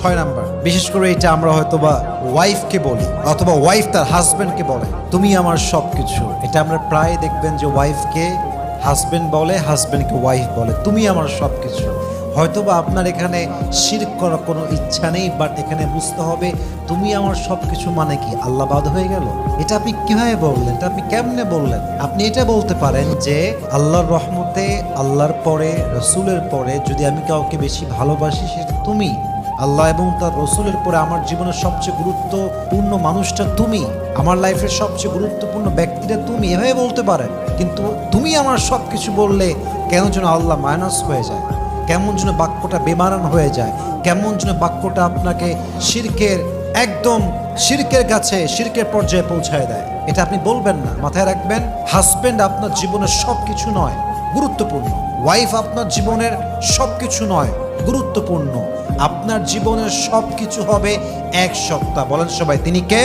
6 number, বিশেষ করে এটা আমরা হয়তোবা ওয়াইফকে বলি অথবা ওয়াইফ তার হাজবেন্ডকে বলে, তুমি আমার সবকিছু। এটা আমরা প্রায় দেখবেন যে ওয়াইফকে হাজবেন্ড বলে, হাজবেন্ডকে ওয়াইফ বলে, তুমি আমার সবকিছু। হয়তোবা আপনার এখানে শিরক করার কোনো ইচ্ছা নেই, বাট এখানে বুঝতে হবে তুমি আমার সবকিছু মানে কি আল্লাহ বাদ হয়ে গেল? এটা আপনি কিভাবে বললেন? এটা আপনি কেমনে বললেন? আপনি এটা বলতে পারেন যে আল্লাহর রহমতে, আল্লাহর পরে, রসুলের পরে যদি আমি কাউকে বেশি ভালোবাসি সেটা তুমি। আল্লাহ এবং তার রসুলের পরে আমার জীবনের সবচেয়ে গুরুত্বপূর্ণ মানুষটা তুমি, আমার লাইফের সবচেয়ে গুরুত্বপূর্ণ ব্যক্তিটা তুমি, এভাবে বলতে পারেন। কিন্তু তুমি আমার সবকিছু বললে কেন যেন আল্লাহ মাইনাস হয়ে যায়, কেমন যেন বাক্যটা বেমানান হয়ে যায়, কেমন যেন বাক্যটা আপনাকে একদম শিরকের কাছে, শিরকের পর্যায়ে পৌঁছায় দেয়। এটা আপনি বলবেন না, মাথায় রাখবেন। হাজবেন্ড আপনার জীবনের সবকিছু নয়, গুরুত্বপূর্ণ। ওয়াইফ আপনার জীবনের সবকিছু নয়, গুরুত্বপূর্ণ। আপনার জীবনের সবকিছু হবে এক সত্তা। বলেন সবাই, তিনি কে?